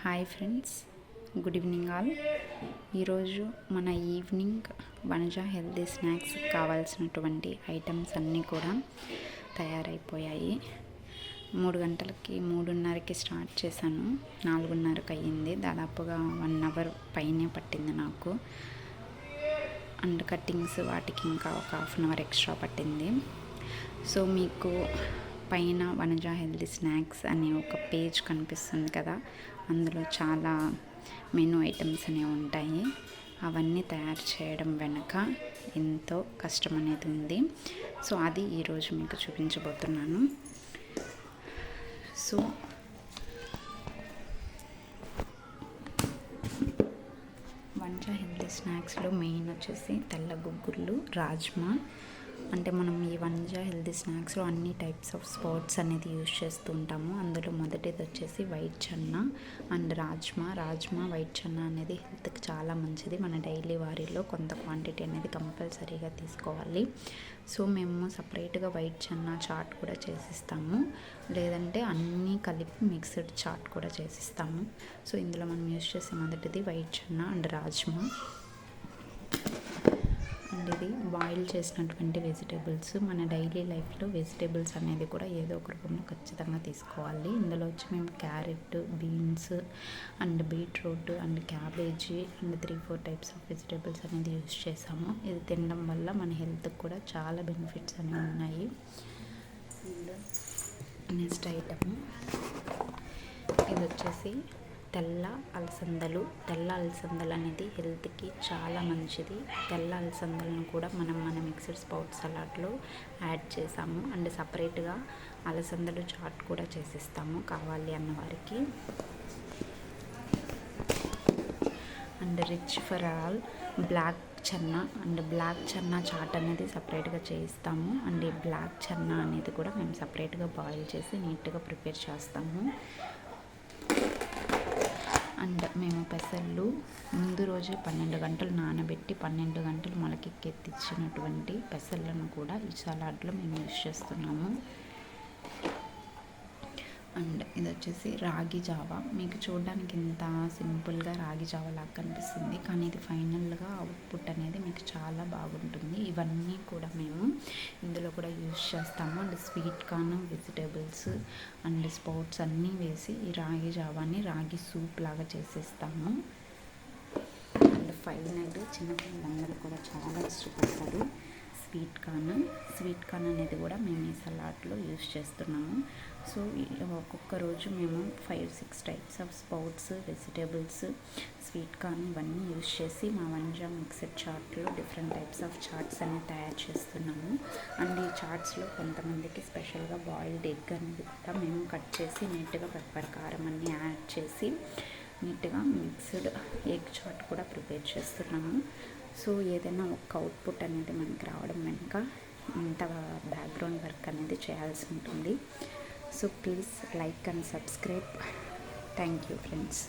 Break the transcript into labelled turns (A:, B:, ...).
A: Hi friends, good evening all. ఈరోజు మన evening Vanaja healthy snacks కావాల్సినటువంటి ఐటమ్స్ అన్నీ కూడా తయారైపోయాయి. 3 గంటలకి 3:30కి స్టార్ట్ చేశాను. 4:30కి అయ్యింది. దాదాపుగా 1 అవర్ పైనే పట్టింది నాకు. అండ్ కట్టింగ్స్ వాటికి ఇంకా ఒక హాఫ్ అన్ అవర్ ఎక్స్ట్రా పట్టింది. సో మీకు పైన వనజా హెల్తీ స్నాక్స్ అనే ఒక పేజ్ కనిపిస్తుంది కదా, అందులో చాలా మెనూ ఐటమ్స్ అనేవి ఉంటాయి. అవన్నీ తయారు చేయడం వెనక ఎంతో కష్టం అనేది ఉంది. సో అది ఈరోజు మీకు చూపించబోతున్నాను. సో వనజా హెల్తీ స్నాక్స్లో మెయిన్ వచ్చేసి తెల్ల గుగ్గుళ్ళు, రాజ్మా. అంటే మనం ఈ వనజా హెల్తీ స్నాక్స్లో అన్ని టైప్స్ ఆఫ్ స్పౌట్స్ అనేది యూజ్ చేస్తూ ఉంటాము. అందులో మొదటిది వచ్చేసి white chana and rajma white chana అనేది హెల్త్కి చాలా మంచిది. మన డైలీ వారీలో కొంత క్వాంటిటీ అనేది కంపల్సరీగా తీసుకోవాలి. సో మేము సపరేట్గా వైట్ చన్నా చాట్ కూడా చేసిస్తాము, లేదంటే అన్నీ కలిపి మిక్స్డ్ చాట్ కూడా చేసిస్తాము. సో ఇందులో మనం యూజ్ చేసే మొదటిది white chana and rajma. And ఇది బాయిల్ చేసినటువంటి వెజిటేబుల్స్. మన డైలీ లైఫ్లో వెజిటేబుల్స్ అనేది కూడా ఏదో ఒక రూపంలో ఖచ్చితంగా తీసుకోవాలి. ఇందులో వచ్చి మేము carrot, beans and beetroot and cabbage and 3-4 types of vegetables అనేది యూజ్ చేసాము. ఇది తినడం వల్ల మన హెల్త్కి కూడా చాలా బెనిఫిట్స్ అనేవి ఉన్నాయి. నెక్స్ట్ ఐటమ్ ఇది వచ్చేసి తెల్ల అలసందలు అనేది హెల్త్కి చాలా మంచిది. తెల్ల అలసందలను కూడా మన మిక్స్డ్ స్పౌట్ సలాడ్లో యాడ్ చేసాము. అండ్ సపరేట్గా అలసందలు చాట్ కూడా చేసిస్తాము కావాలి అన్న వారికి. And rich for all black chana chaat అనేది సపరేట్గా చేయిస్తాము. అండ్ ఈ బ్లాక్ చన్నా అనేది కూడా మేము సపరేట్గా బాయిల్ చేసి నీట్గా ప్రిపేర్ చేస్తాము. అండ్ మేము పెసళ్ళు ముందు రోజే 12 గంటలు నానబెట్టి 12 గంటలు మొలకెత్తిచ్చినటువంటి పెసళ్ళను కూడా ఈ సలాడ్లో మేము యూజ్ చేస్తున్నాము. అండ్ ఇది వచ్చేసి రాగి జావా. మీకు చూడడానికి ఇంత సింపుల్గా రాగి జావా లాగా కనిపిస్తుంది, కానీ ఇది ఫైనల్గా అవుట్పుట్ అనేది మీకు చాలా బాగుంటుంది. ఇవన్నీ కూడా మేము ఇందులో కూడా యూజ్ చేస్తాము. And sweet corn, vegetables and spouts అన్నీ వేసి ఈ రాగి జావాని రాగి సూప్ లాగా చేసేస్తాము. అండ్ ఫైనల్ చిన్నపిల్లలందరూ కూడా చాలా ఇష్టపడతారు స్వీట్ కార్న్ అనేది కూడా మేము ఈ సలాడ్లో యూజ్ చేస్తున్నాము. సో ఒక్కొక్క రోజు మేము 5-6 types of spouts, vegetables, sweet corn ఇవన్నీ యూజ్ చేసి మా వనజా మిక్స్డ్ చాట్లో డిఫరెంట్ టైప్స్ ఆఫ్ చాట్స్ అనేవి తయారు చేస్తున్నాము. అండ్ ఈ చాట్స్లో కొంతమందికి స్పెషల్గా బాయిల్డ్ ఎగ్ అనేది కూడా మేము కట్ చేసి నీట్గా పెప్పర్, కారం అన్నీ యాడ్ చేసి నీట్గా మిక్స్డ్ ఎగ్ చాట్ కూడా ప్రిపేర్ చేస్తున్నాము. సో ఏదైనా ఒక అవుట్పుట్ అనేది మనకి రావడం వెనుక ఇంత బ్యాక్గ్రౌండ్ వర్క్ అనేది చేయాల్సి ఉంటుంది. So please like and subscribe. Thank you friends.